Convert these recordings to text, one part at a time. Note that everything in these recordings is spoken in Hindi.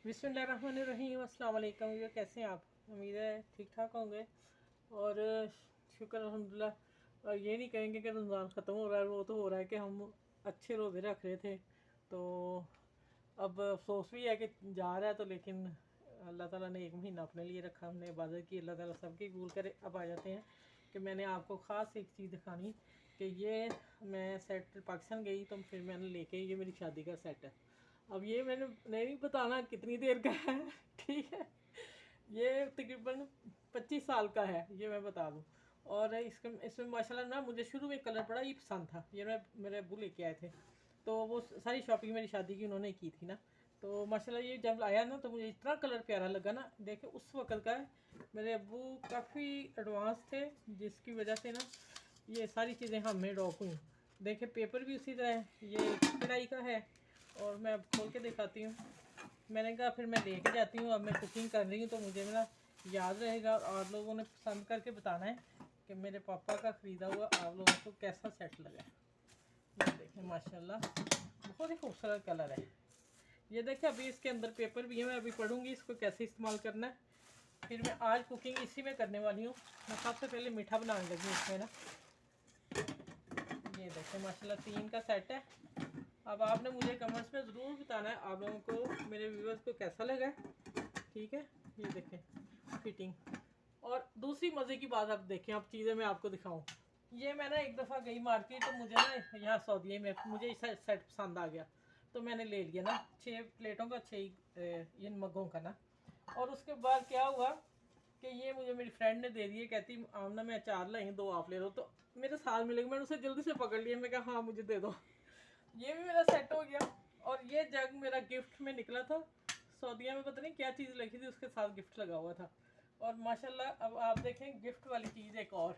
बिस्मिल्लाहिर्रहमानिर्रहीम। अस्सलाम वालेकुम। ये कैसे हैं आप? उम्मीद है ठीक ठाक होंगे और शुक्र अल्हम्दुलिल्लाह। और ये नहीं कहेंगे कि रमज़ान ख़त्म हो रहा है, वो तो हो रहा है कि हम अच्छे रोज़े रख रहे थे। तो अब अफसोस भी है कि जा रहा है, तो लेकिन अल्लाह ताला ने एक महीना अपने लिए रखा, हमने इबादत की, अल्लाह ताला सबकी कबूल करे। अब आ जाते हैं कि मैंने आपको ख़ास एक चीज़ दिखानी कि ये मैं सेट पाकिस्तान गई तो फिर मैंने लेके, ये मेरी शादी का सेट है। अब ये मैंने नहीं बताना कितनी देर का है ठीक है। ये तकरीबन 25 साल का है, ये मैं बता दूं। और इसके इसमें माशाल्लाह ना, मुझे शुरू में कलर बड़ा ही पसंद था। ये मेरे अब्बू लेके आए थे, तो वो सारी शॉपिंग मेरी शादी की उन्होंने की थी ना। तो माशाल्लाह ये जब आया ना, तो मुझे इतना कलर प्यारा लगा ना। देखे उस वक़्त का है, मेरे अब्बू काफ़ी एडवांस थे, जिसकी वजह से ना ये सारी चीज़ें हमें डॉक हुई। देखे पेपर भी उसी तरह है, ये कढ़ाई का है। और मैं अब खोल के दिखाती हूँ। मैंने कहा फिर मैं लेके जाती हूँ, अब मैं कुकिंग कर रही हूँ तो मुझे ना याद रहेगा, और आप लोगों ने पसंद करके बताना है कि मेरे पापा का ख़रीदा हुआ आप लोगों को कैसा सेट लगा। ये देखें माशाल्लाह, बहुत ही खूबसूरत कलर है। ये देखें अभी इसके अंदर पेपर भी है, मैं अभी पढ़ूँगी इसको कैसे इस्तेमाल करना है। फिर मैं आज कुकिंग इसी में करने वाली हूँ। मैं सबसे पहले मीठा बनाने लगी इसमें ना। ये देखें माशाल्लाह 3 का सेट है। अब आपने मुझे कमेंट्स में ज़रूर बताना है आप लोगों को, मेरे व्यूअर्स को कैसा लगा। ठीक है, ये देखें फिटिंग। और दूसरी मज़े की बात आप देखें, अब चीज़ें मैं आपको दिखाऊं। ये मैं ना एक दफ़ा गई मार्केट, तो मुझे ना यहाँ सऊदीया में मुझे इस सेट पसंद आ गया, तो मैंने ले लिया ना 6 प्लेटों का, 6 ये मग्गों का ना। और उसके बाद क्या हुआ कि ये मुझे मेरी फ्रेंड ने दे दिए, कहती आमना मैं 4 लाई, 2 आप ले लो। तो मेरे साथ मिलेगी, मैंने उसे जल्दी से पकड़ लिया, मैं कहा हाँ मुझे दे दो। ये भी मेरा सेट हो गया। और ये जग मेरा गिफ्ट में निकला था सऊदीया में, पता नहीं क्या चीज़ लिखी थी, उसके साथ गिफ्ट लगा हुआ था। और माशाल्लाह अब आप देखें गिफ्ट वाली चीज़ एक और।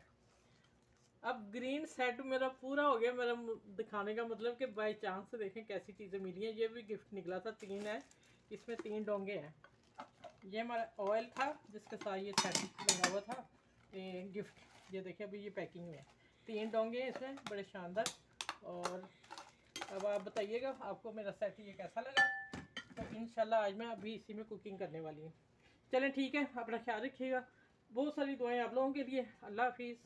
अब ग्रीन सेट मेरा पूरा हो गया। मेरा दिखाने का मतलब कि बाई चांस से देखें कैसी चीज़ें मिली हैं। ये भी गिफ्ट निकला था, 3 है, इसमें 3 डोंगे हैं। ये हमारा ऑयल था जिसके साथ ये सेट लगा हुआ था, ये गिफ्ट। ये देखिए अभी ये पैकिंग में है, 3 डोंगे हैं इसमें, बड़े शानदार। और अब आप बताइएगा आपको मेरा सेट ये कैसा लगा। तो इंशाल्लाह आज मैं अभी इसी में कुकिंग करने वाली हूँ। चलें ठीक है, अपना ख्याल रखिएगा। बहुत सारी दुआएं आप लोगों के लिए। अल्लाह हाफिज़।